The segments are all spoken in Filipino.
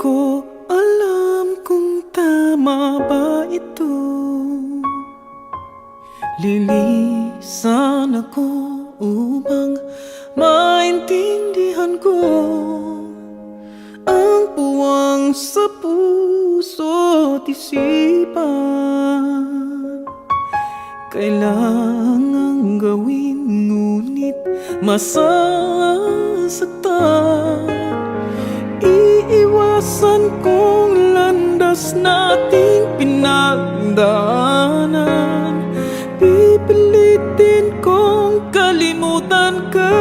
ko alam kung tama ba ito. Lilisan ako upang maintindihan ko ang puwang sa puso't isipan. Kailangang gawin ngunit masasaktan. Iiwasan kong landas nating pinagdaanan. Pipilitin kong kalimutan ka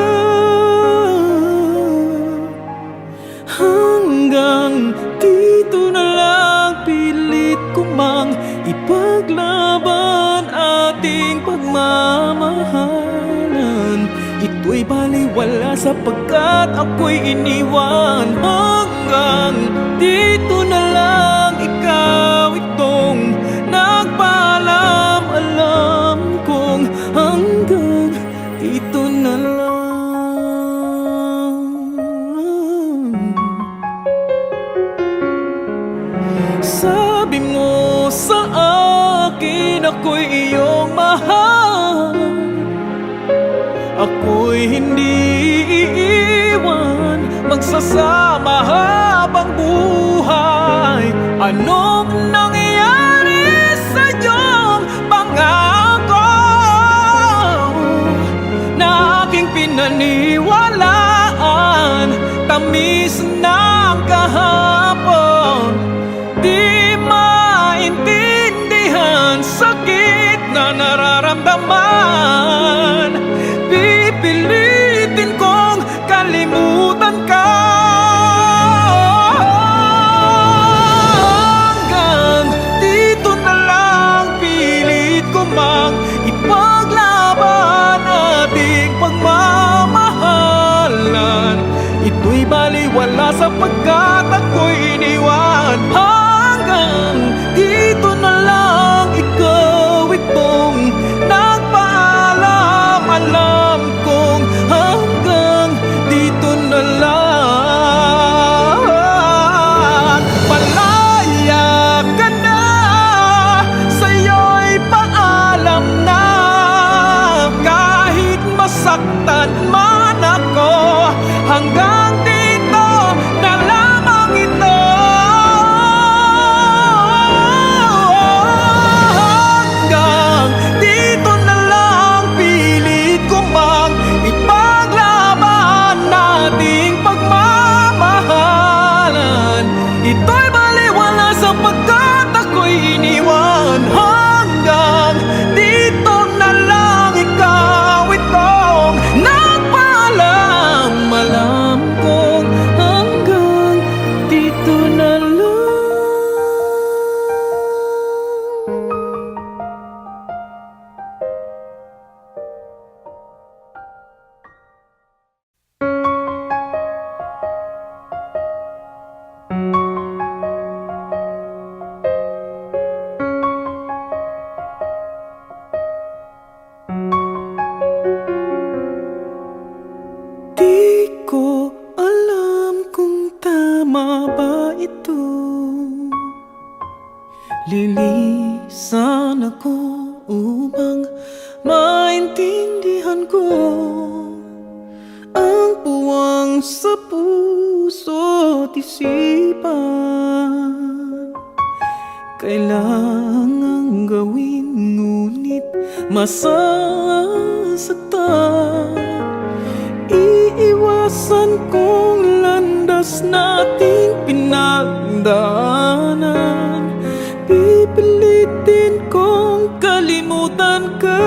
hanggang dito na lang. Pilit ko mang ipaglaban ating pagmamahalan. Ito'y baliwala sapagkat ako'y iniwan. Hanggang dito na lang, ikaw itong nagpaalam. Alam kong hanggang dito na lang. Sabi mo sa akin ako'y iyong mahal. Ako'y hindi iiwan, magsasama habang buhay. Anong nangyari sa iyong pangako na aking pinaniwalaan? Tamis ng kahapon, di maintindihan sakit na nararamdaman. Pipilitin kong kalimutan ka hanggang dito na lang. Pilit ko mang ipaglaban ating pagmamahalan. Ito'y baliwala sapagkat ako'y iniwan. Hanggang dito na lang, ikaw itong nagpaalam. Alam kong hanggang dito na lang. Malaya ka na, sa'yo'y paalam na. Kahit masaktan man ako, hanggang dito na lamang ito. Hanggang dito na lang, pilit ko mang ipaglaban nating pagmamahalan. Ito'y baliwala sapagkat ako'y iniwan. Hanggang dito na lang, ikaw itong nagpaalam. Alam kong hanggang dito na lang. Di ko alam kung tama ba ito. Lilisan ako upang maintindihan ko ang puwang sa puso't isipan. Kailangang gawin ngunit masasaktan. Iiwasan kong landas nating pinagdaanan. Pipilitin kong kalimutan ka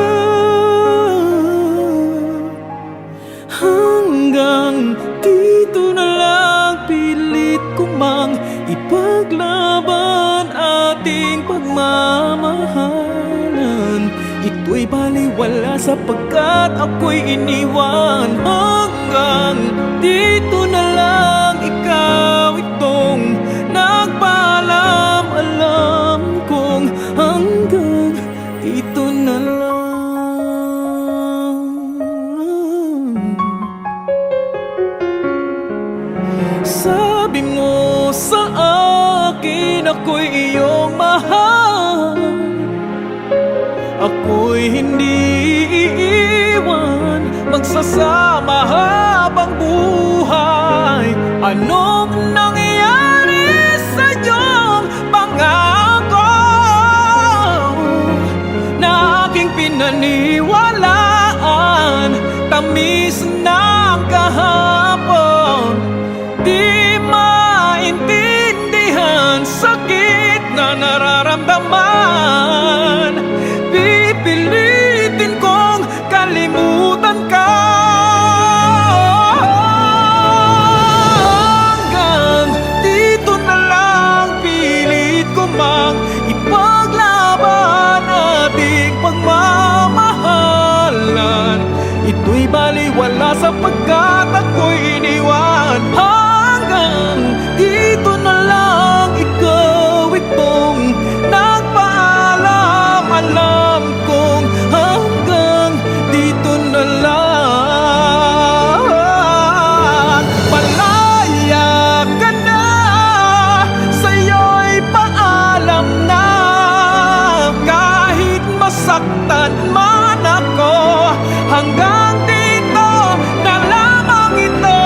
hanggang dito na lang. Pilit ko mang ipaglaban ating pagmamahalan. Ito'y baliwala sapagkat ako'y iniwan. Hanggang dito na lang, ikaw itong nagpaalam. Alam kong hanggang dito na lang. Sabi mo sa akin, ako'y iyong mahal. Ako'y hindi iiwan, magsasama habang buhay. Anong nangyayari sa iyong pangako na aking pinaniwalaan? Tamis ng kahapon, di maintindihan sakit na nararamdaman. Pipilitin kong kalimutan ka hanggang dito na lang. Pilit ko mang ipaglaban ating pagmamahalan. Ito'y baliwala sapagkat ako'y iniwan. Hanggang dito na lang, ikaw itong nagpaalam. Alam kong hanggang dito na lang. Palaya ka na, sa'yo'y paalam na. Kahit masaktan man ako, hanggang dito na lamang ito.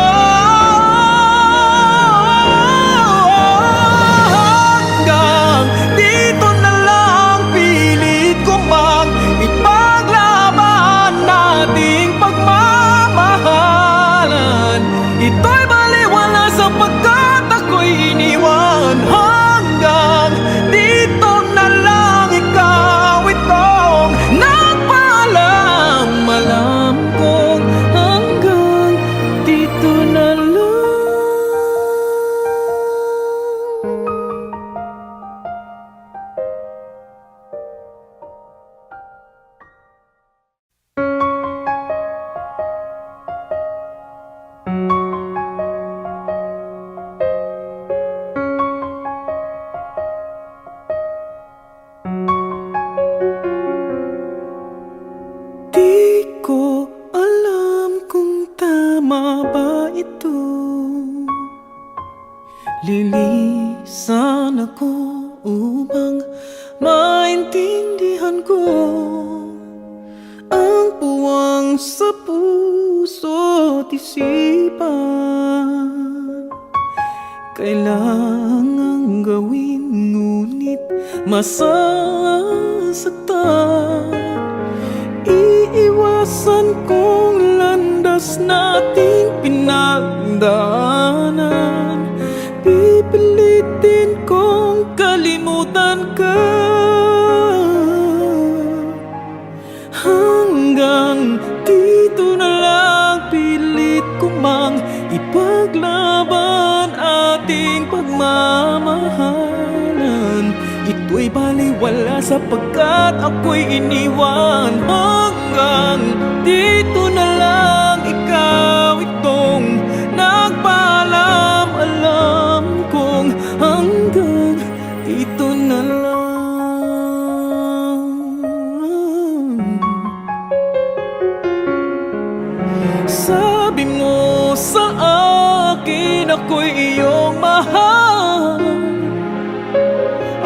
Hanggang dito na lang, pilit ko mang ipaglaban nating pagmamahalan. Ito'y baliwala sapagkat ako'y iniwan. Hanggang dito na lang, ikaw itong nagpaalam. Alam kong hanggang dito na lang. Di ko alam kung tama ba ito. Lilisan ako upang maintindihan ko ang puwang sa puso't isipan. Kailangang gawin ngunit masasaktan. Iiwasan kong landas nating pinagdaanan. Pipilitin kong kalimutan ka hanggang dito na lang. Pilit ko mang ipaglaban ating pagmamahalan. Ito'y baliwala sapagkat ako'y iniwan. Hanggang dito na lang, ikaw itong nagpaalam. Alam kong hanggang dito na lang. Sabi mo sa akin, ako'y iyong mahal.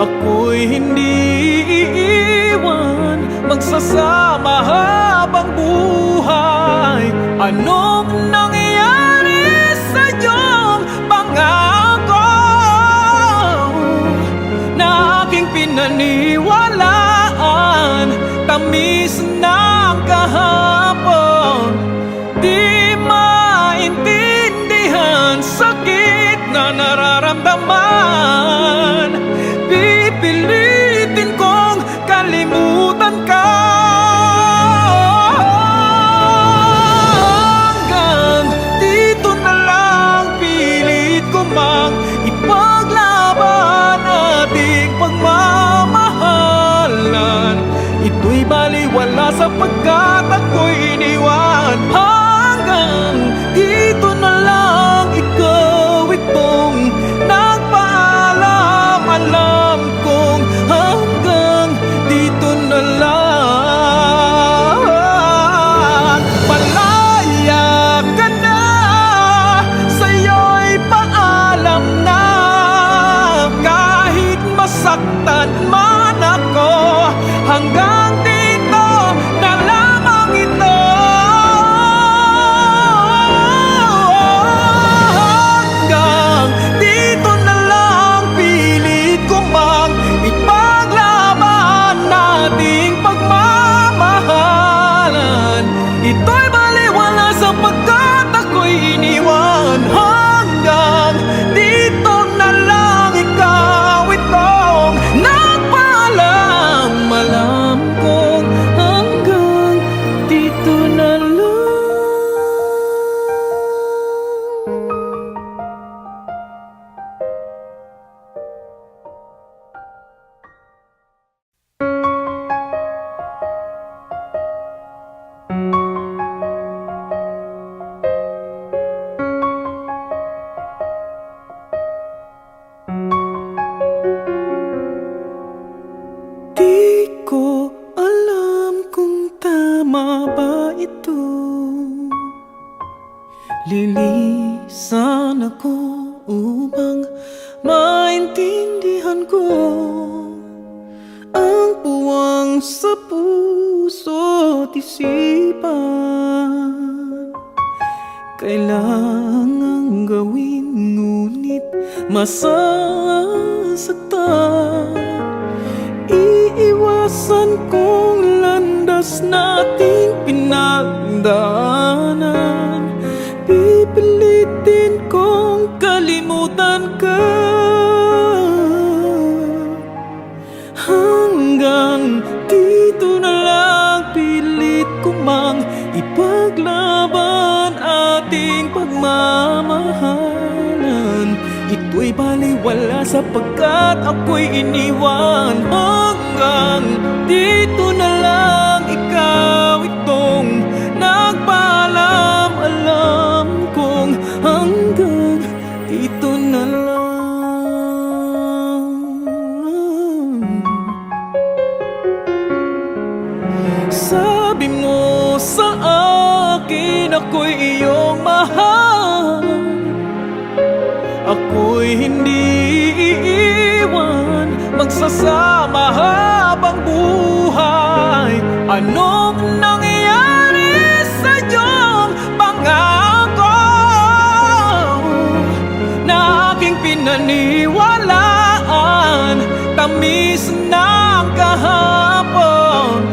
Ako'y hindi iiwan, magsasama habang buhay. Anong nangyayari sa iyong pangako na aking pinaniwalaan? Tamis ng kahapon, di maintindihan sakit na nararamdaman. Pipilitin kong kalimutan ka hanggang dito na lang. Pilit ko mang ipaglaban ating pagmamahalan. Ito'y baliwala sapagkat ako'y iniwan. Hanggang dito na lang, ikaw itong nagpaalam. Alam kong hanggang dito na lang. Palaya ka na, sa'yo'y paalam na. naiintindihan ko ang puwang sa puso't isipan. Kailangang gawin ngunit masasaktan. Iiwasan kong landas nating pinagdaanan. Pipilitin kong kalimutan ka. Hanggang dito na lang, pilit ko mang ipaglaban ating pagmamahalan. Ito'y baliwala sapagkat ako'y iniwan. Hanggang dito na lang, ikaw itong nagpaalam. Alam kong hanggang dito na lang. Sabi mo sa akin ako'y iyong mahal. Ako'y hindi iiwan, magsasama habang buhay. Anong nangyayari sa iyong pangako na aking pinaniwalaan? Tamis ng kahapon,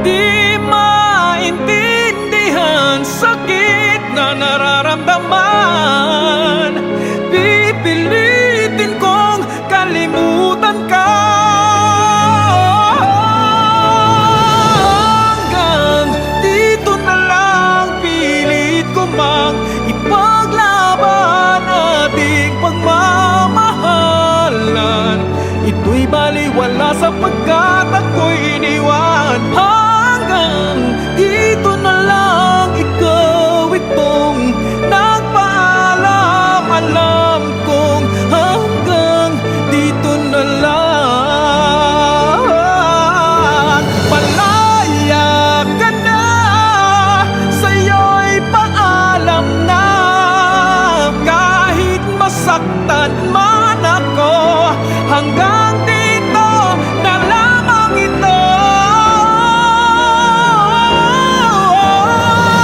di maintindihan sakit na nararamdaman. Pipilitin kong kalimutan ka. Hanggang dito na lang, pilit ko mang ipaglaban ating pagmamahalan. Ito'y baliwala sapagkat ako'y iniwan. Hanggang dito na lang, ikaw itong nagpaalam. Alam kong hanggang dito na lang. Malaya ka na, sa'yo'y paalam na. Kahit masaktan man ako, hanggang dito na lamang ito.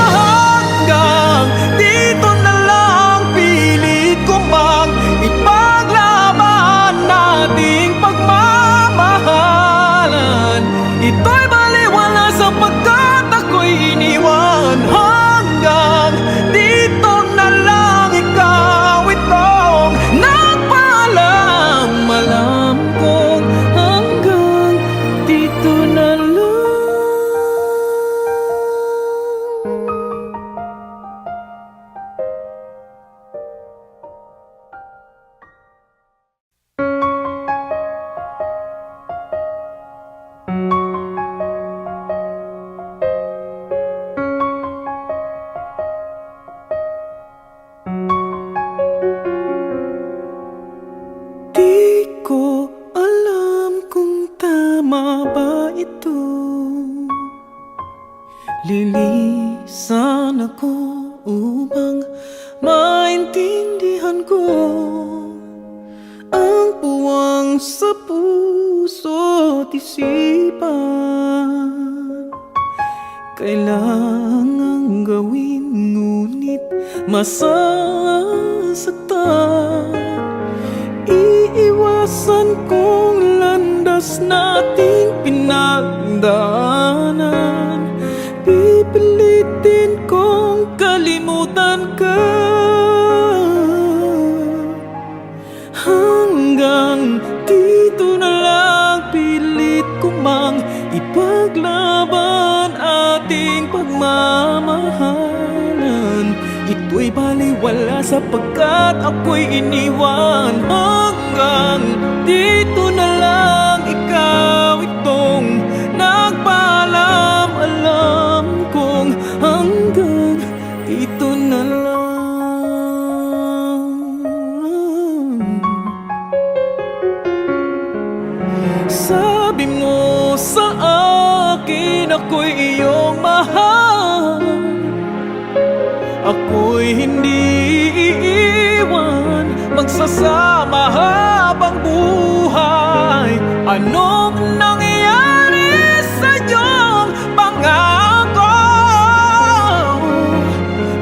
Hanggang dito na lang, pilit ko mang ipaglaban nating pagmamahalan. Ito'y baliwala sapagkat ako'y iniwan. Hanggang dito na lang, ikaw itong nagpaalam. Alam kong hanggang dito na lang. Di ko alam kung tama ba ito. Lilisan ako upang maintindihan ko ang puwang sa puso't isipan. Kailangang gawin ngunit masasaktan. Iiwasan kong landas nating pinagdaanan. Pipilitin kong kalimutan ka. Hanggang dito na lang, pilit ko mang ipaglaban ating pagmamahalan. Ito'y baliwala sapagkat ako'y iniwan. Hanggang dito na lang, ikaw itong nagpaalam. Alam kong hanggang dito na lang. Sabi mo sa akin ako'y iyong mahal. Ako'y hindi iiwan, magsasama habang buhay. Anong nangyayari sa iyong pangako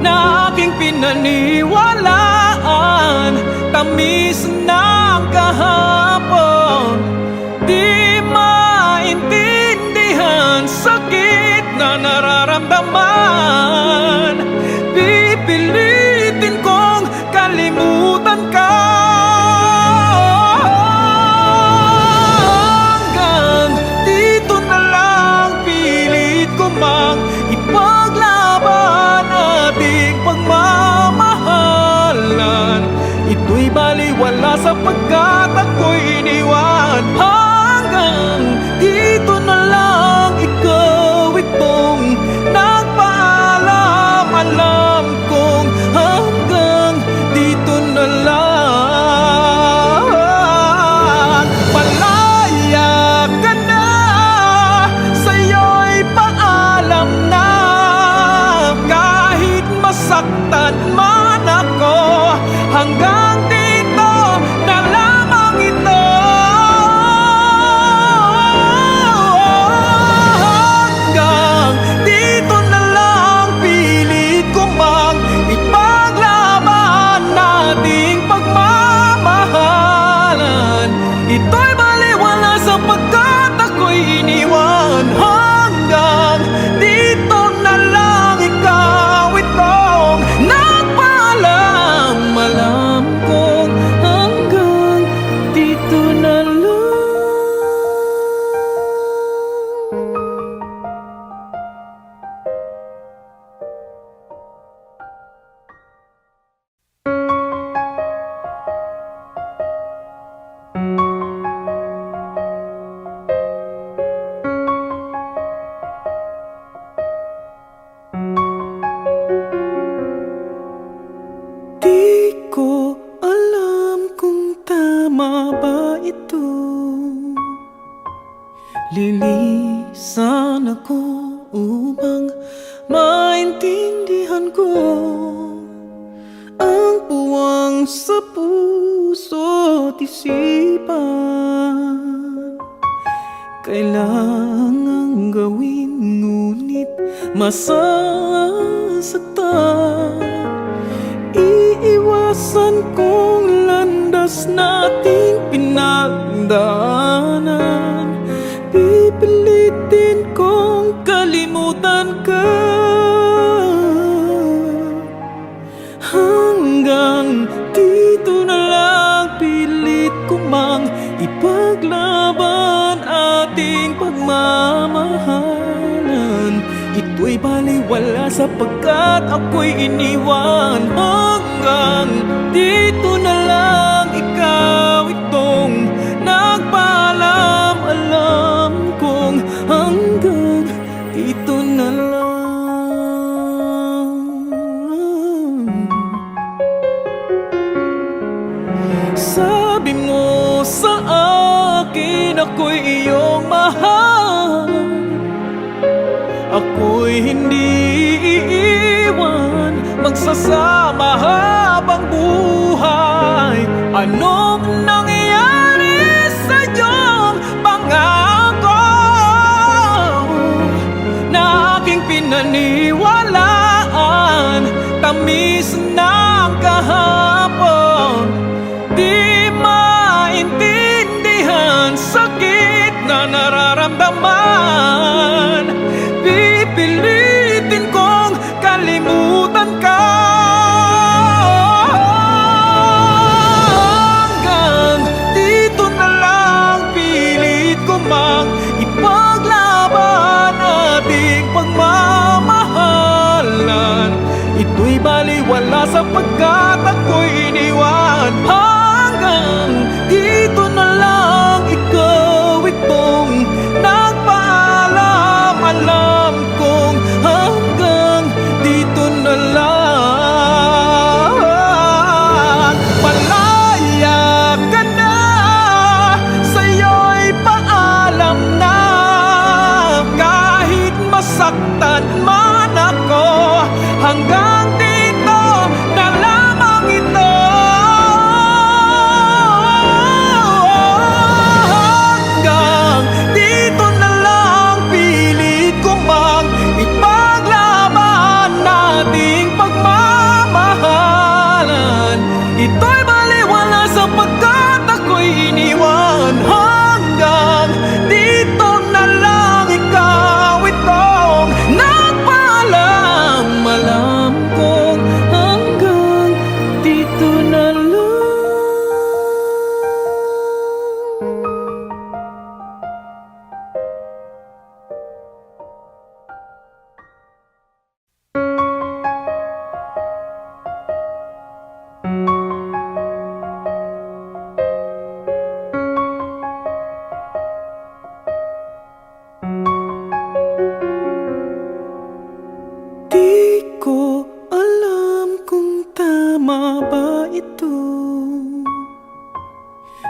na aking pinaniwalaan? Tamis ng kahapon, di maintindihan sakit na nararamdaman. Pipilitin kong kalimutan ka hanggang dito na lang. Pilit ko mang ipaglaban ating pagmamahalan. Ito'y baliwala sapagkat ako'y iniwan. Hanggang dito na lang, ikaw itong nagpaalam. Alam kong hanggang dito na lang. Malaya ka na, sa'yo'y paalam na. Kahit masaktan man ako, hanggang dito na lamang ito. Hanggang dito na lang, pilit ko mang ipaglaban nating pagmamahalan. Ito'y baliwala sapagkat ako'y iniwan. Hanggang dito na lang, ikaw itong nagpaalam. Alam kong hanggang dito na lang. Di ko alam kung tama ba ito. Lilisan ako upang maintindihan ko ang puwang sa puso't isipan. Kailangang gawin ngunit masasaktan. Iiwasan kong landas nating pinagdaanan. Pipilitin kong kalimutan ka hanggang dito na lang. Pilit ko mang ipaglaban ating pagmamahalan. Ito'y baliwala sapagkat ako'y iniwan. Hanggang dito na lang, ikaw itong nagpaalam. Alam kong hanggang dito na lang. Sabi mo sa akin ako'y iyong mahal. Ako'y hindi iiwan, magsasama habang buhay. Anong nangyayari sa iyong pangako na aking pinaniwalaan? Tamis ng kahapon, di maintindihan sakit na nararamdaman. Pipilitin kong kalimutan ka hanggang dito na lang. Pilit ko mang ipaglaban ating pagmamahalan. Ito'y baliwala sapagkat ako'y iniwan. Hanggang dito na lang, ikaw itong nagpaalam. Alam kong hanggang dito na lang. Malaya ka na, sa'yo'y paalam na. Kahit masaktan man ako, hanggang dito na lamang ito.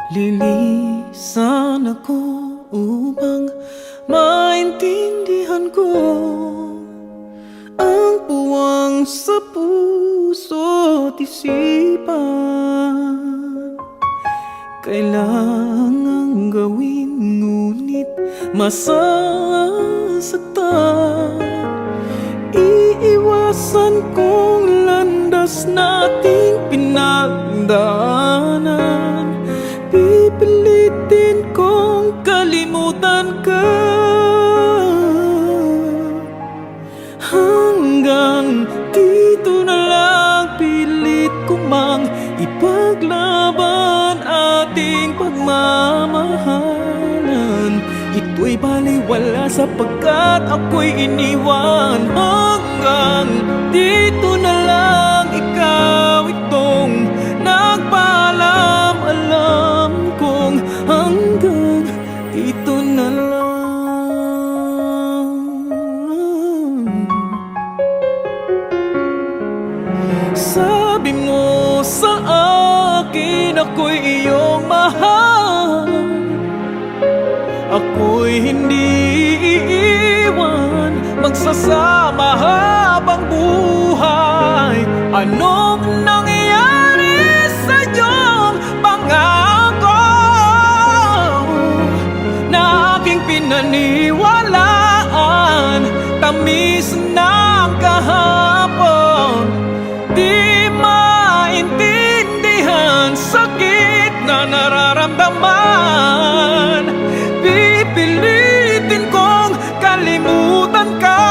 Lilisan ako upang maintindihan ko ang puwang sa puso't isipan. Kailangang gawin ngunit masasaktan. Iiwasan kong landas nating pinagdaanan. Pipilitin kong kalimutan ka hanggang dito na lang. Pilit ko mang ipaglaban ating pagmamahalan. Ito'y baliwala sapagkat ako'y iniwan. Hanggang dito na lang, ikaw itong nagpaalam. Alam kong hanggang dito na lang. Sabi mo sa akin ako'y iyong mahal. Ako'y hindi iiwan, magsasama habang buhay. Anong nangyayari sa iyong pangako na aking pinaniwalaan? Tamis ng kahapon, di maintindihan sakit na nararamdaman. Pipilitin kong kalimutan ka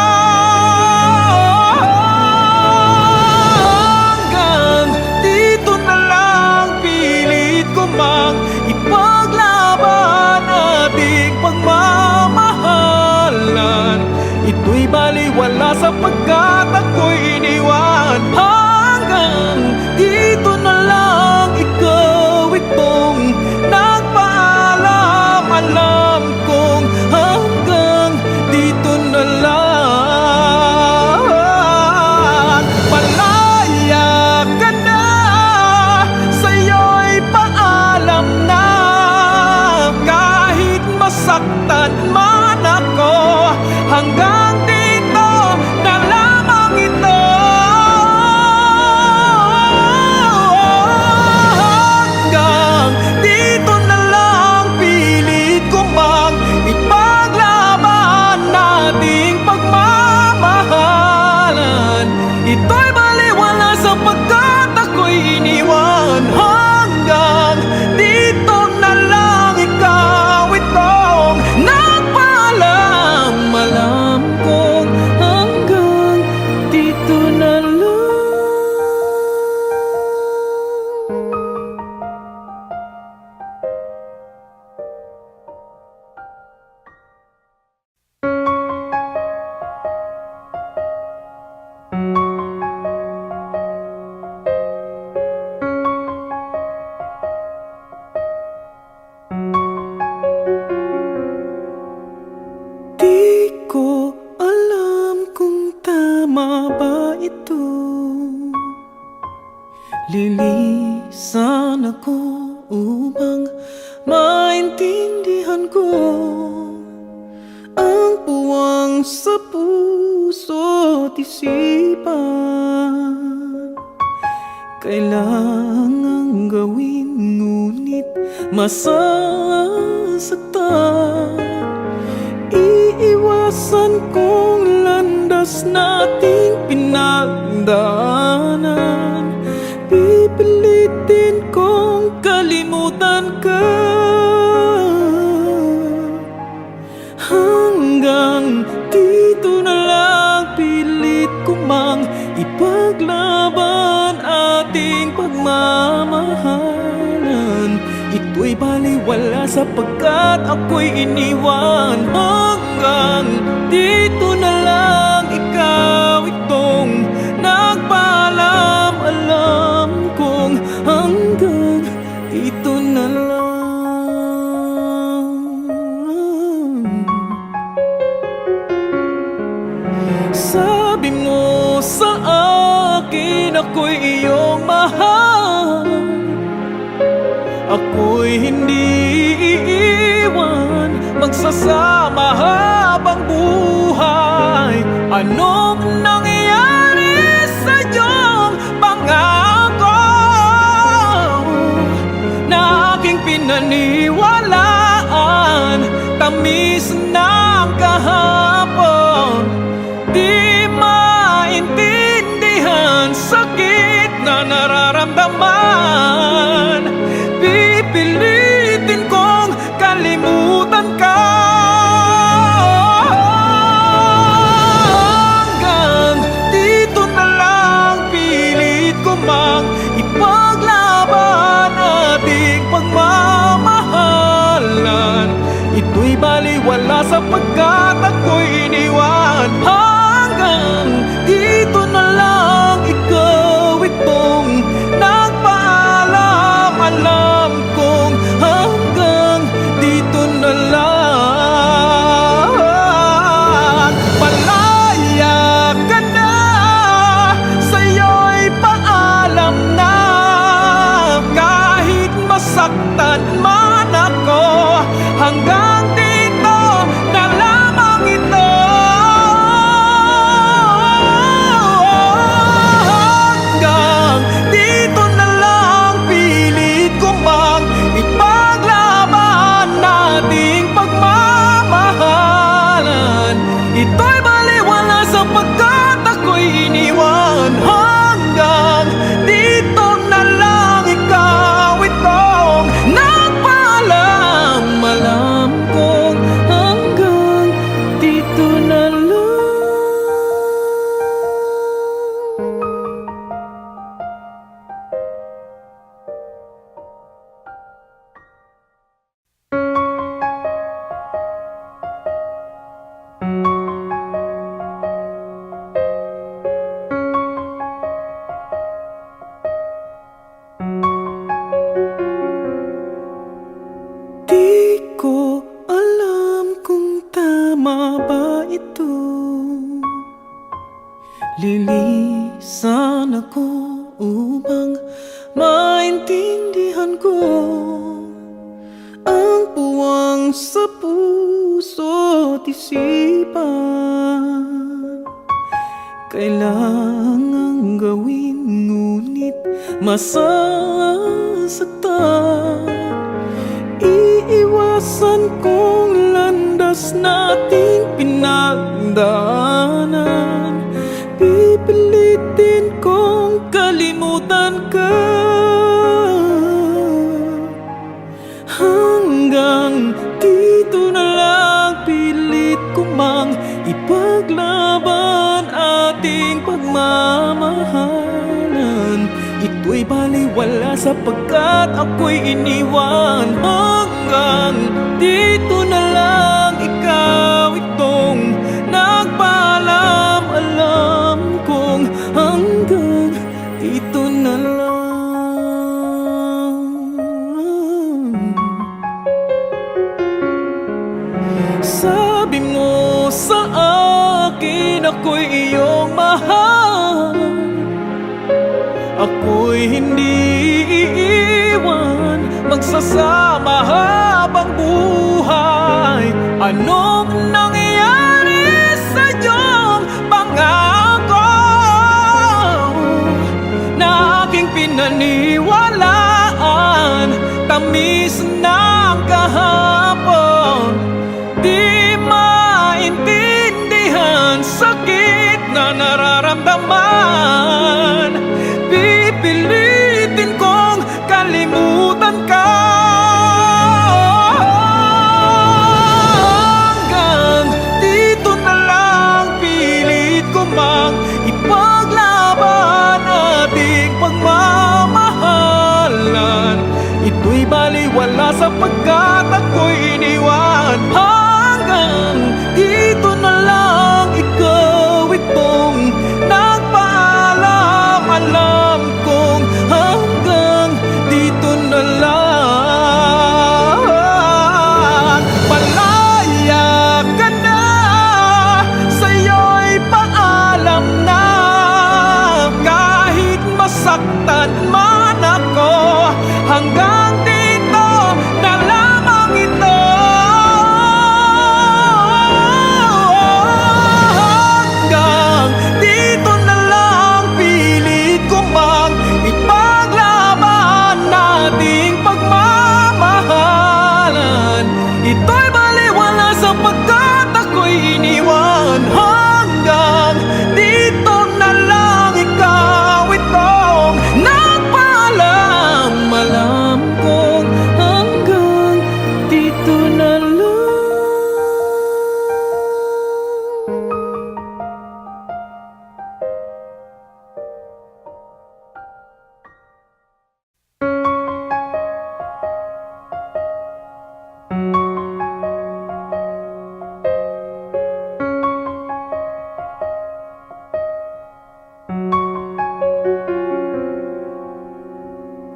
hanggang dito na lang. Pilit ko mang ipaglaban ating pagmamahalan. Ito'y baliwala sapagkat ako'y iniwan. Hanggang dito na lang, ikaw itong nagpaalam. Alam kong hanggang dito na lang. Malaya ka na, sa'yo'y paalam na. Kahit masaktan man ako, hanggang dito na lamang ito. Hanggang dito na lang, pilit ko mang ipaglaban nating pagmamahalan. Ito'y baliwala sapagkat ako'y iniwan. Hanggang dito na lang, ikaw itong nagpaalam. Alam kong hanggang dito na lang. Di ko alam kung tama ba ito. Lilisan ako upang maintindihan ko ang puwang sa puso't isipan. Kailangang gawin ngunit masasaktan. Iiwasan kong landas nating pinagdaanan. Pipilitin kong kalimutan ka hanggang dito na lang. Pilit ko mang ipaglaban ating pagmamahalan. Ito'y baliwala sapagkat ako'y iniwan. Hanggang dito na lang, ikaw itong nagpaalam. Alam kong hanggang dito na lang. Sabi mo sa akin ako'y iyong mahal. Ako'y Ako'y hindi iiwan, magsasama habang buhay. Anong nangyayari sa iyong pangako na aking pinaniwalaan? Tamis ng kahapon, di maintindihan sakit na nararamdaman. Pipilitin kong kalimutan ka hanggang dito na lang. Pilit ko mang ipaglaban ating pagmamahalan. Ito'y baliwala sapagkat ako'y iniwan. Hanggang dito na lang, ikaw itong nagpaalam. Alam kong hanggang dito na lang. Malaya ka na, sa'yo'y paalam na. Kahit masaktan man ako, hanggang dito na lamang ito. Hanggang dito na lang, pilit ko mang ipaglaban nating pagmamahalan. Ito'y baliwala sapagkat ako'y iniwan. Hanggang dito na lang, ikaw itong nagpaalam. Alam kong hanggang dito na lang. Di ko alam kung tama ba ito. Lilisan ako upang maintindihan ko ang puwang sa puso't isipan. Kailangang gawin ngunit masasaktan. Iiwasan kong landas nating pinagdaanan. Pipilitin kong kalimutan ka hanggang dito na lang. Pilit ko mang ipaglaban ating pagmamahalan. Ito'y baliwala sapagkat ako'y iniwan. Hanggang dito na lang, ikaw itong nagpaalam. Alam kong hanggang dito na lang. Sabi mo sa akin ako'y iyong mahal. Ako'y hindi iiwan, magsasama habang buhay. Anong nangyayari sa iyong pangako na aking pinaniwalaan? Tamis ng kahapon, di maintindihan sakit na nararamdaman. Pipilitin kong kalimutan ka hanggang dito na lang. Pilit ko mang ipaglaban ating pagmamahalan. Ito'y baliwala sapagkat ako'y iniwan. Hanggang dito na lang, ikaw itong nagpaalam. Alam kong hanggang dito na lang. Malaya ka na, sa'yo'y paalam na. Kahit masaktan man ako, hanggang dito Ito'y baliwala sapagkat ako'y iniwan. Hanggang dito na lang, ikaw itong nagpaalam. Alam kong hanggang dito na lang.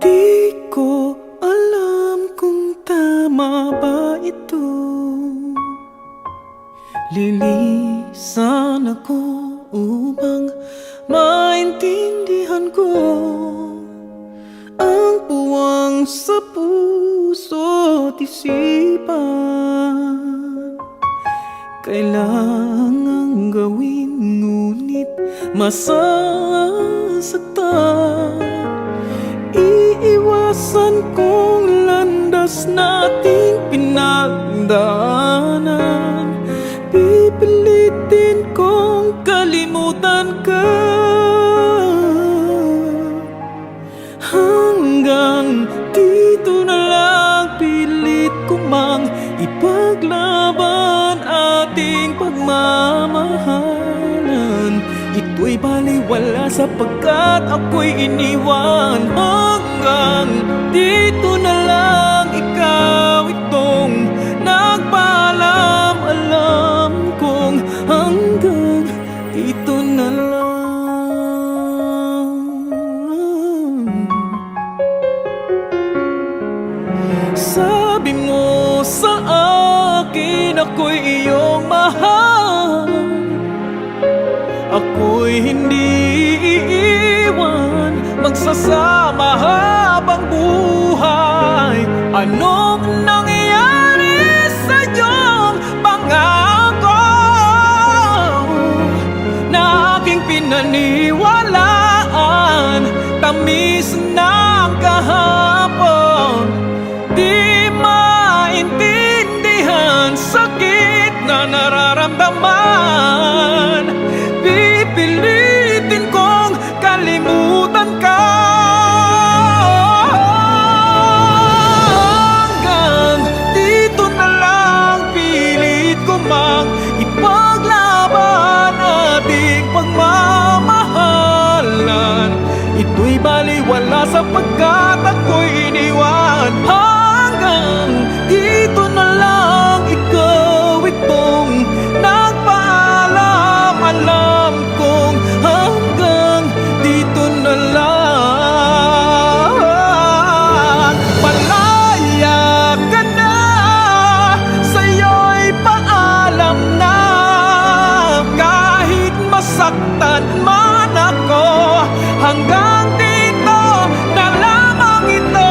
Di ko alam kung tama ba ito. Lilisan ako upang maintindihan ko ang puwang sa puso't isipan. Kailangang gawin ngunit masasaktan. Iiwasan kong landas nating pinagdaanan. Pipilitin kong kalimutan ka. Hanggang dito na lang, pilit ko mang ipaglaban ating pagmamahalan. Ito'y baliwala sapagkat ako'y iniwan. Hanggang dito na lang, ikaw itong nagpaalam. Alam kong hanggang dito na lang. Sabi mo sa akin ako'y iyong mahal. Ako'y hindi iiwan, magsasama habang buhay. Anong nangyayari sa iyong pangako na aking pinaniwalaan? Tamis ng kahapon, di maintindihan sakit na nararamdaman. Pipilitin kong kalimutan ka. Hanggang dito na lang, pilit ko mang ipaglaban ating pagmamahalan. Ito'y baliwala sapagkat ako'y iniwan. Hanggang dito na lang, ikaw itong nagpaalam. Alam kong hanggang dito na lang. Malaya ka na, sa'yo'y paalam na. Kahit masaktan man ako, hanggang dito na lamang ito.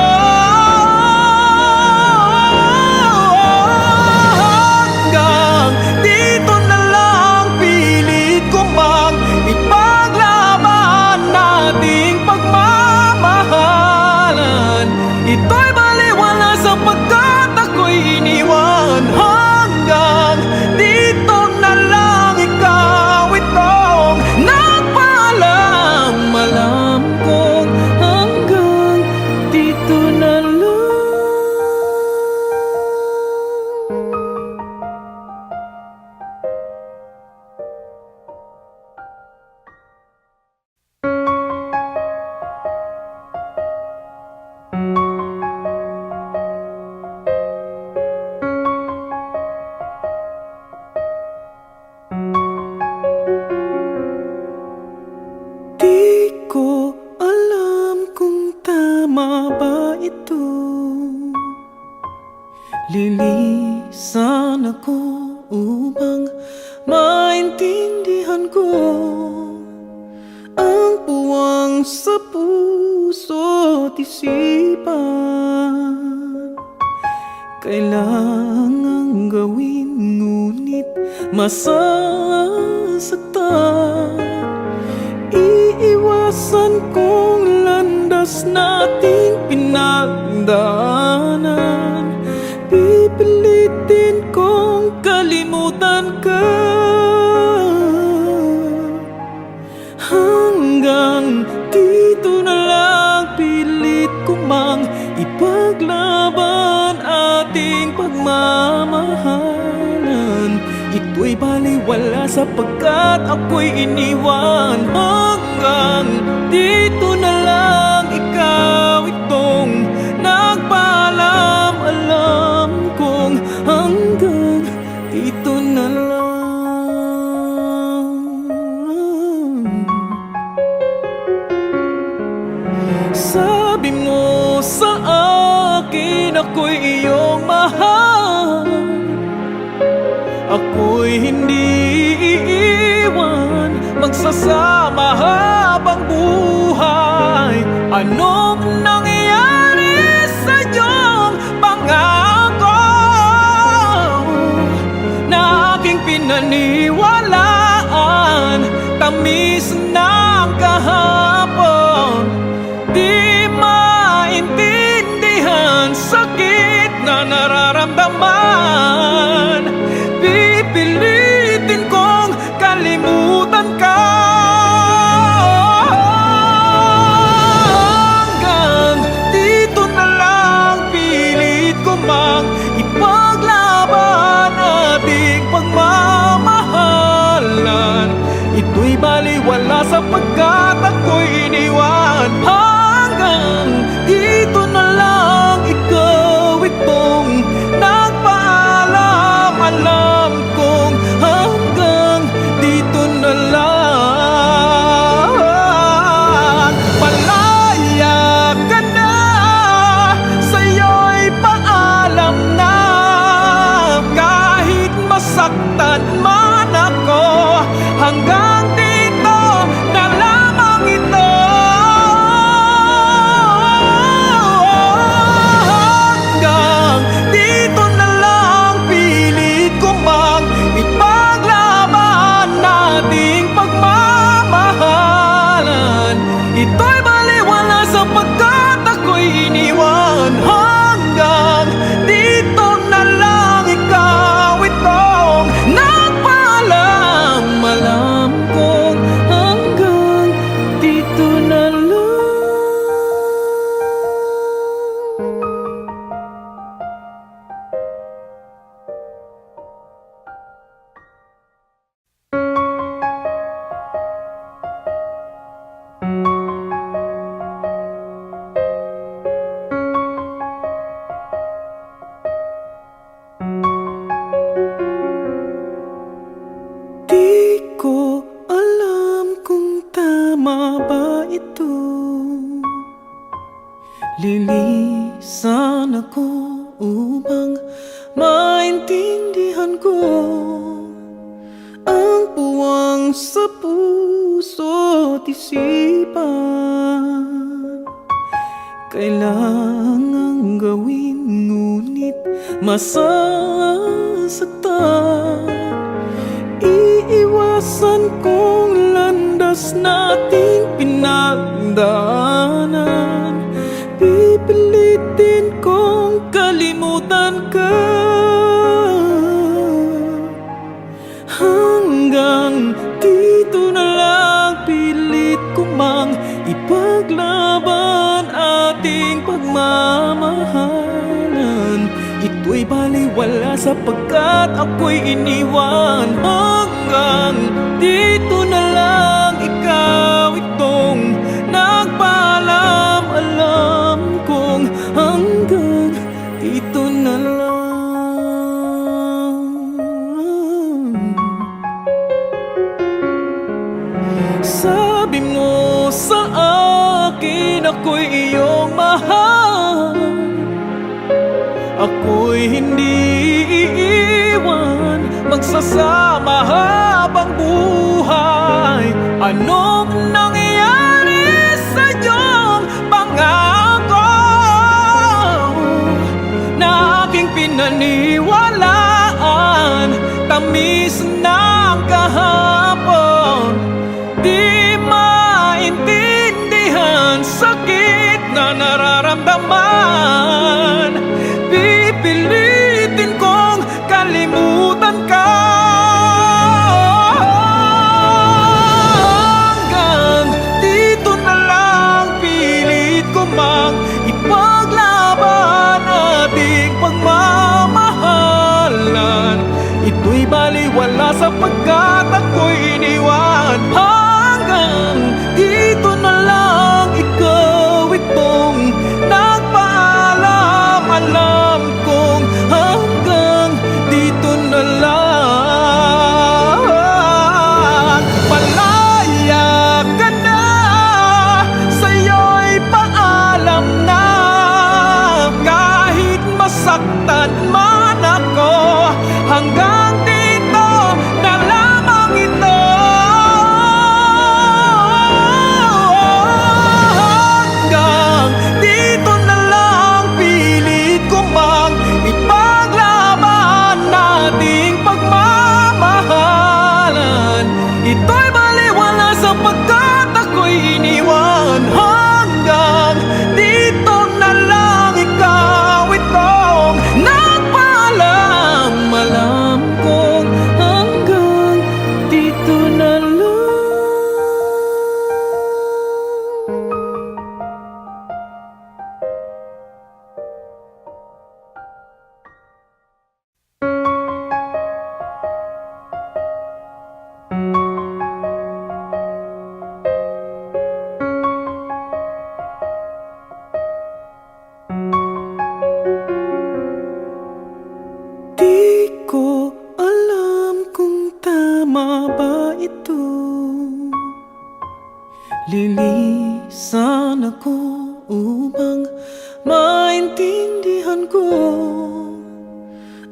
Hanggang dito na lang, pilit ko mang ipaglaban nating pagmamahalan. Ito'y baliwala sapagkat ako'y iniwan. Hanggang dito na lang, ikaw itong nagpaalam. Alam kong hanggang dito na lang. Di ko alam kung tama ba ito. Lilisan ako upang maintindihan ko ang puwang sa puso't isipan. Kailangang gawin ngunit masasaktan. Iiwasan kong landas nating pinagdaanan. Pipilitin kalimutan ka. Hanggang dito na lang, pilit ko mang ipaglaban ating pagmamahalan. Ito'y baliwala sapagkat ako'y iniwan. Hanggang dito na lang, ikaw itong nagpaalam. Alam kong hanggang dito na lang. Sabi mo sa akin ako'y iyong mahal, ako'y hindi iiwan, magsasama habang buhay. Anong nangyayari sa iyong pangako na aking pinaniwalaan? Tamis ng kahapon, di maintindihan sakit na nararamdaman. Pipilitin kong kalimutan ka. Hanggang dito na lang, pilit ko mang ipaglaban ating pagmamahalan. Ito'y baliwala sapagkat ako'y iniwan. Hanggang dito na lang, ikaw itong nagpaalam. Alam kong hanggang dito na lang. Malaya ka na, sa'yo'y paalam na. Kahit masaktan man ako, hanggang dito na lamang ito. Hanggang dito na lang, pilit ko mang ipaglaban ating pagmamahalan. Ito'y baliwala sapagkat ako'y iniwan. Hanggang dito na lang, ikaw itong nagpaalam. Alam kong hanggang dito na lang. Di ko alam kung tama ba ito. Lilisan ako upang maintindihan ko ang puwang sa puso't isipan. Kailangang gawin ngunit masasaktan. Iiwasan kong landas nating pinagdaanan. Pipilitin kong kalimutan ka. Hanggang dito na lang, pilit ko mang ipaglaban ating pagmamahalan. Ito'y baliwala sapagkat ako'y iniwan. Hanggang dito na lang, ikaw itong nagpaalam. Alam kong hanggang dito na lang. Sabi mo sa akin ako'y iyong mahal, ako'y hindi iiwan, magsasama habang buhay. Anong nangyayari sa iyong pangako na aking pinaniwalaan? Tamis ng kahapon, di maintindihan sakit na nararamdaman. Pipilitin kong kalimutan ka. Ito'y baliwala sapagkat ako'y iniwan. Hanggang dito na lang, ikaw itong nagpaalam. Alam kong hanggang dito na lang. Malaya ka na, sa'yo'y paalam na. Kahit masaktan man ako, hanggang dito na lamang ito. Hanggang dito na lang, pilit ko mang ipaglaban nating pagmamahalan. Ito'y baliwala sapagkat ako'y iniwan. Hanggang dito na lang, ikaw itong nagpaalam. Alam kong hanggang dito na lang. Di ko alam kung tama ba ito. Lilisan ako upang maintindihan ko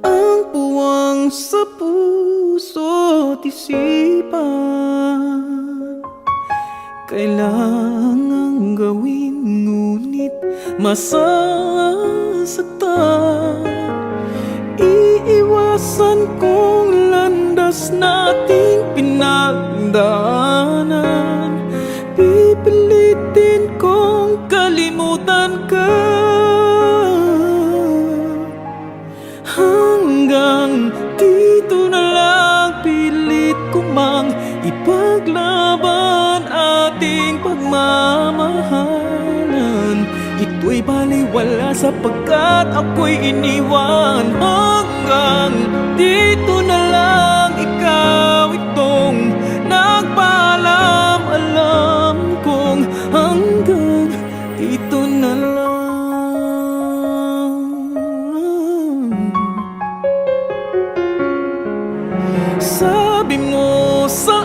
ang puwang sa puso't isipan. Kailangang gawin ngunit masasaktan. Iiwasan kong landas nating pinagdaanan. Pipilitin kong kalimutan ka. Hanggang dito na lang, pilit ko mang ipaglaban ating pagmamahalan. Ito'y baliwala sapagkat ako'y iniwan. Hanggang dito na lang, ikaw itong nagpaalam. Alam kong hanggang dito na lang. Sabi mo sa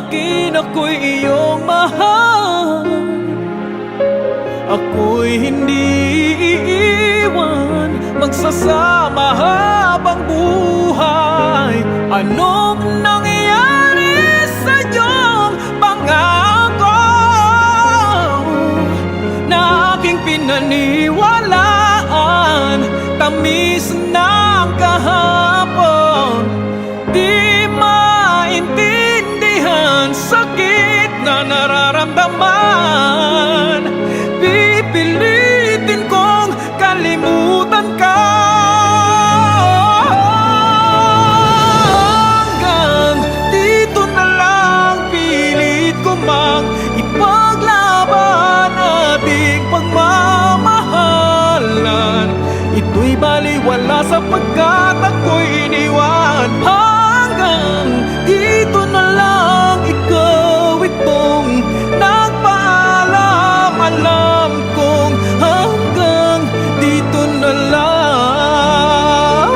akin, ako'y iyong mahal. Ako'y hindi iiwan, magsasama habang buhay. Anong nangyari sa iyong pangako na aking pinaniwalaan? Tamis ng kahapon, di maintindihan sakit na nararamdaman. Pipilitin kong kalimutan ka. Hanggang dito na lang, pilit ko mang ipaglaban ating pagmamahalan. Ito'y baliwala sapagkat ako'y iniwan. Hanggang dito na lang, ikaw itong nagpaalam. Alam kong hanggang dito na lang.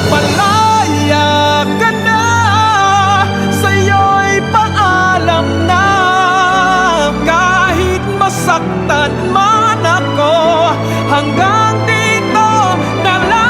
Malaya ka na, sa'yo'y paalam na. Kahit masaktan man ako, hanggang dito na lang.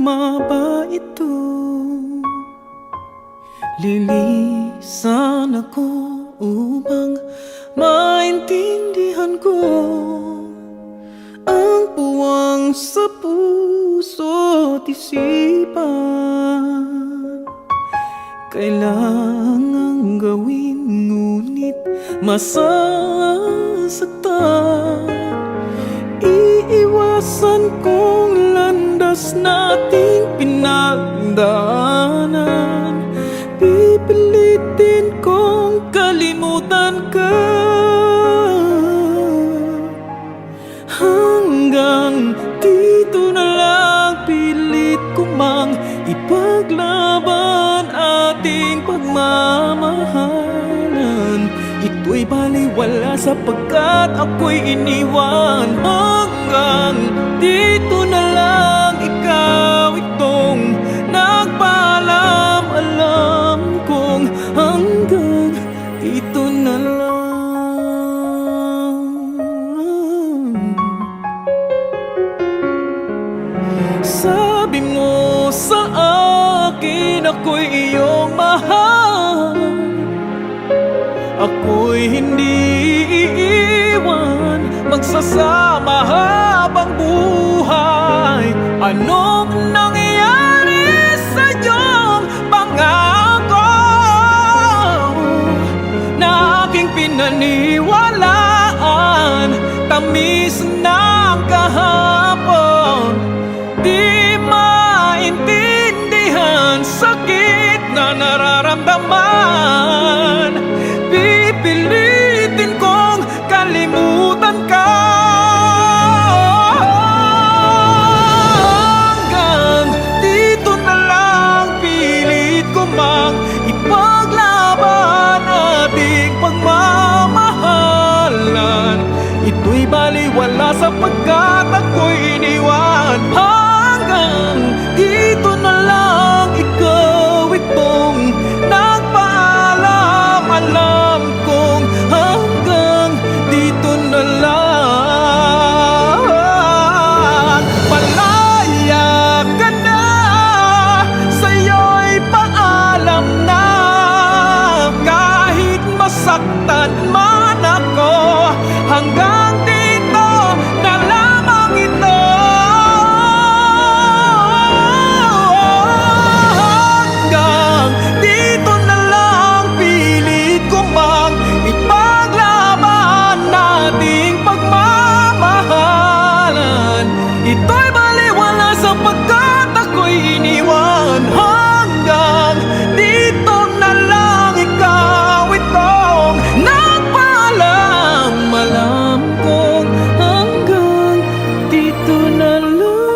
tama ba ito? Lilisan ako upang maintindihan ko ang puwang sa puso't isipan. Kailangang gawin ngunit masasaktan. Iiwasan kong landas nating pinagdaanan. Pipilitin kong kalimutan ka hanggang dito na lang. Pilit ko mang ipaglaban ating pagmamahalan. Ito'y baliwala sapagkat ako'y iniwan. Hanggang dito na lang, ikaw itong nagpaalam. Alam kong hanggang dito na lang. Sabi mo sa akin ako'y iyong mahal. Ako'y hindi iiwan, magsasama habang buhay. Anong nangyayari sa iyong pangako na aking pinaniwalaan? Tamis ng kahapon, di maintindihan sakit na nararamdaman. Pipilitin kong kalimutan ka hanggang dito na lang. Pilit ko mang ipaglaban ating pagmamahalan. Ito'y baliwala sapagkat ako'y iniwan. Hanggang dito na lang, ikaw itong nagpaalam. Alam kong hanggang dito na lang. Malaya ka na, sa'yo'y paalam na. Kahit masaktan man ako, hanggang dito na lamang ito. Hanggang dito na lang, pilit ko mang ipaglaban nating pagmamahalan. Ito'y baliwala sapagkat ako'y iniwan. Hanggang dito na lang, ikaw itong nagpaalam. Alam kong hanggang dito na lang.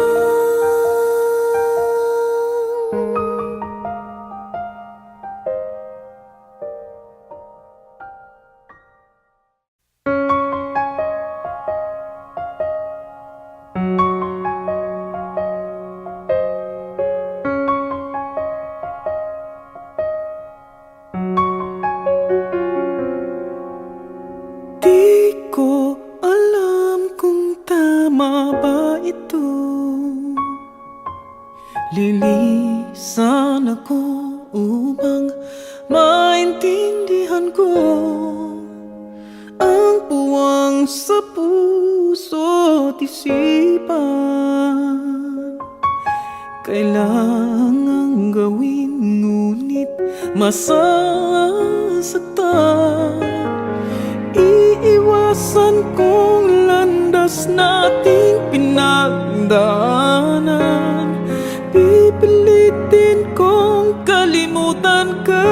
Di ko alam kung tama ba ito. Lilisan ako upang maintindihan ko ang puwang sa puso't isipan. Kailangang gawin ngunit masasaktan. Iiwasan kong landas nating pinagdaanan. Pipilitin kong kalimutan ka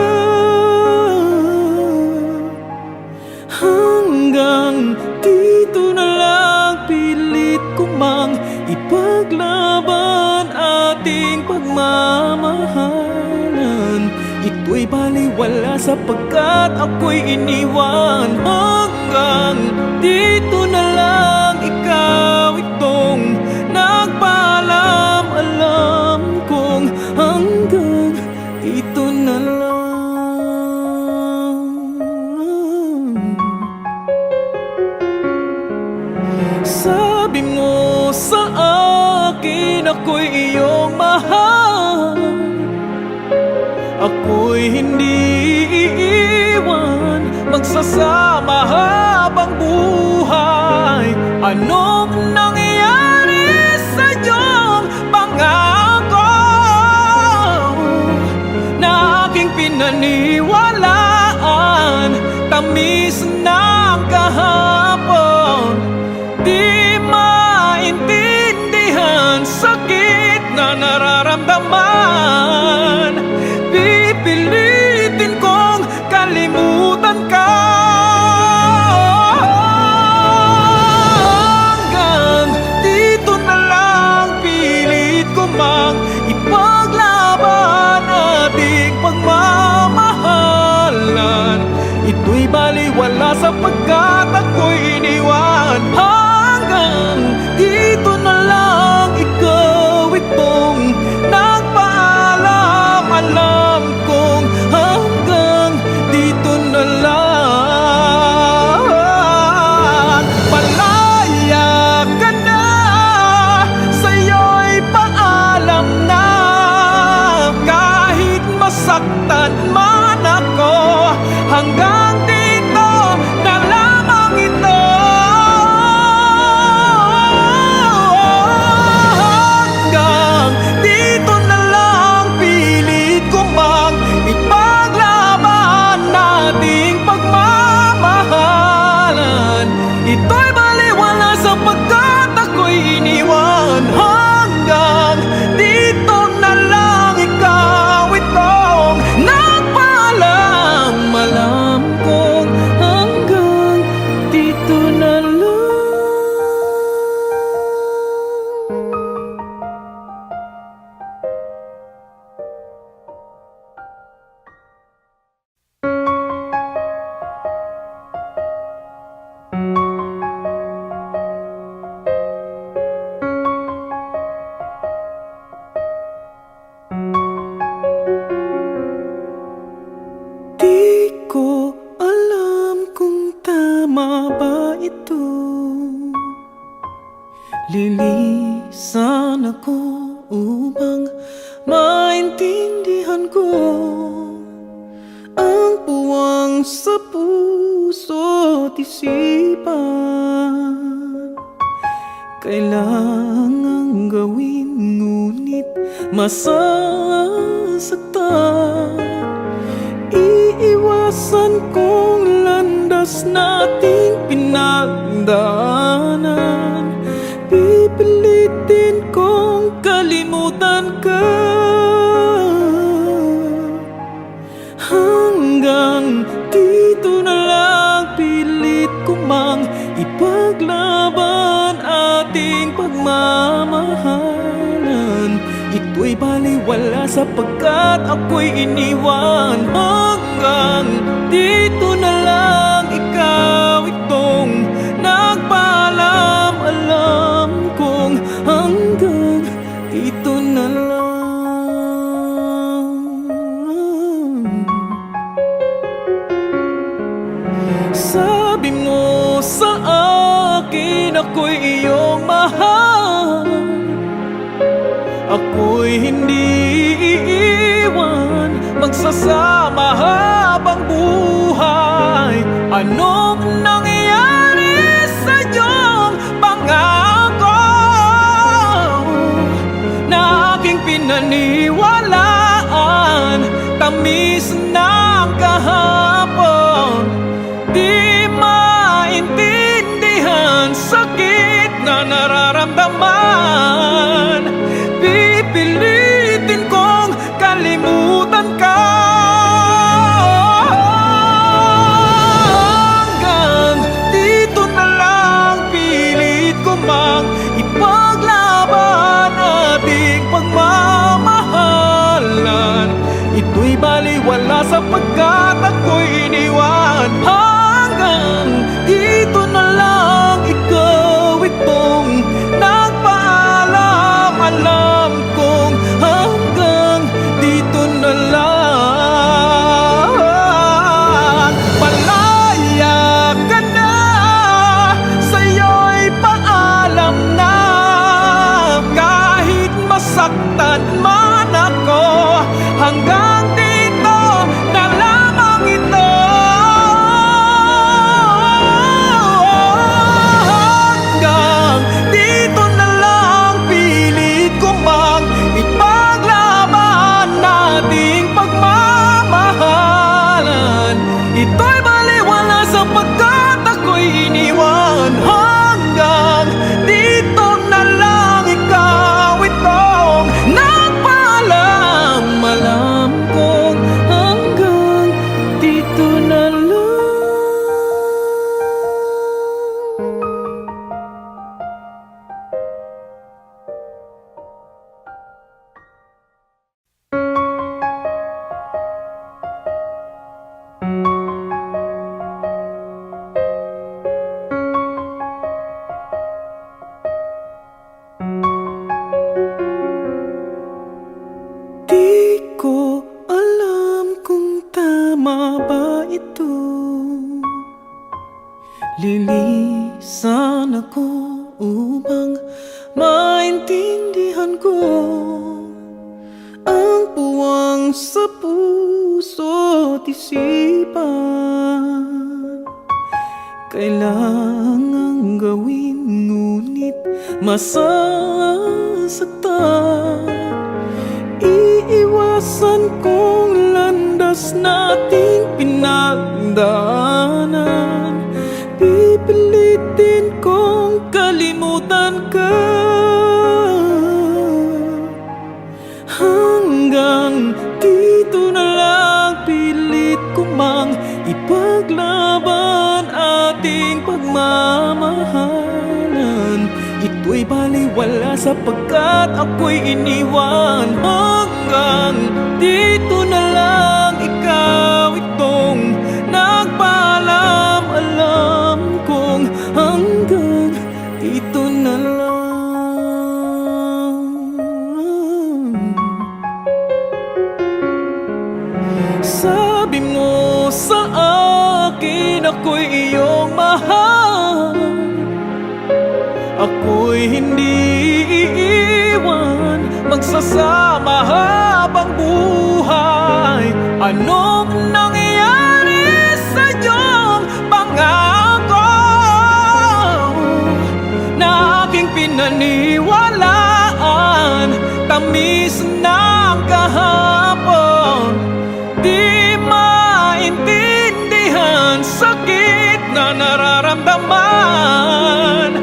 hanggang dito na lang. Pilit ko mang ipaglaban ating pagmamahalan. Ito'y baliwala sapagkat ako'y iniwan. Hanggang dito na lang, ikaw itong nagpaalam. Alam kong hanggang dito na lang. Sabi mo sa akin ako'y ako'y iyong mahal. Ako'y hindi iiwan, magsasama habang buhay. Anong nangyayari sa iyong pangako na aking pinaniwalaan? Tamis ng kahapon, di maintindihan sakit na nararamdaman. Pipilitin kong kalimutan ka hanggang dito na lang. Pilit ko mang ipaglaban ating pagmamahalan. Ito'y baliwala sapagkat ako'y iniwan. Hanggang dito na lang, ikaw itong nagpaalam. Alam kong hanggang dito na lang. Palaya ka na, sa'yo'y paalam na. Kahit masaktan man ako, hanggang dito na lamang ito. Hanggang dito na lang, pilit ko mang ipaglaban nating pagmamahalan. Ito'y baliwala sapagkat ako'y iniwan. Hanggang dito na lang, ikaw itong nagpaalam. Alam kong hanggang dito na lang. Di ko alam kung tama ba ito. Lilisan ako upang maintindihan ko ang puwang sa puso't isipan. Kailangang gawin ngunit masasaktan. Iiwasan kong landas nating pinagdaanan. Pipilitin kong kalimutan ka hanggang dito na lang. Pilit ko mang ipaglaban ating pagmamahalan. Ito'y baliwala sapagkat ako'y iniwan. Hanggang dito na lang, ikaw itong nagpaalam. Alam kong hanggang dito na lang. Sabi mo sa akin ako'y iyong mahal. Ako'y hindi iiwan, magsasama habang buhay. Anong nangyayari sa iyong pangako na aking pinaniwalaan? Tamis ng kahapon, di maintindihan sakit na nararamdaman. Pipilitin kong kalimutan ka hanggang dito na lang. Pilit ko mang ipaglaban ating pagmamahalan. Ito'y baliwala sapagkat ako'y iniwan. Hanggang dito na lang, ikaw itong nagpaalam. Alam kong hanggang dito na lang. Palaya ka na, sa'yo'y paalam na. Kahit masakit nasaktan man ako, hanggang dito na lamang ito. Hanggang dito na lang, pilit ko mang ipaglaban nating pagmamahalan. Ito'y baliwala sapagkat ako'y iniwan. Hanggang dito na lang, ikaw itong nagpaalam. Alam kong hanggang dito na lang. Di ko alam kung tama ba ito. Lilisan ako upang maintindihan ko ang puwang sa puso't isipan. Kailangang gawin ngunit masasaktan. Iiwasan kong landas nating pinagdaanan. Pipilitin kong kalimutan ka. Hanggang dito na lang, pilit ko mang ipaglaban ating pagmamahalan. Ito'y baliwala sapagkat ako'y iniwan. Hanggang dito na lang, ikaw itong nagpaalam. Alam kong hanggang dito na lang. Sabi mo sa akin ako'y iyong mahal. Ako'y hindi iiwan, magsasama habang buhay. Anong nangyayari sa iyong pangako na aking pinaniwalaan? Tamis ng kahapon, di maintindihan sakit na nararamdaman.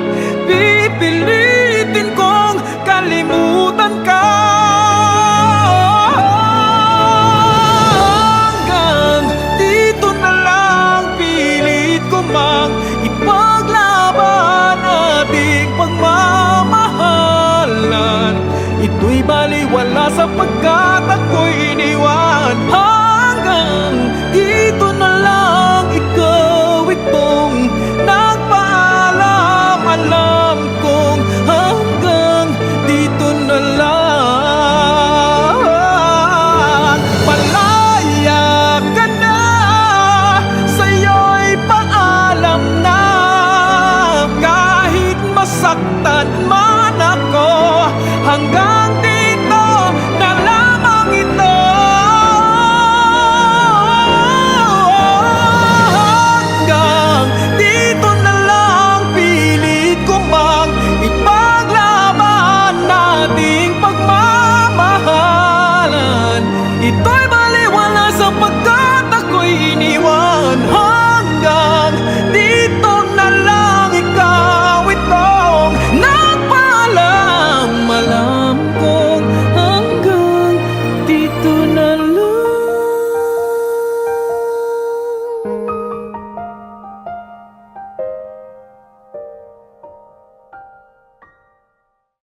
Pipilitin kong kalimutan ka. Hanggang dito na lang, pilit ko mang ipaglaban ating pagmamahalan. Ito'y baliwala sapagkat ako'y iniwan. Hanggang dito na lang.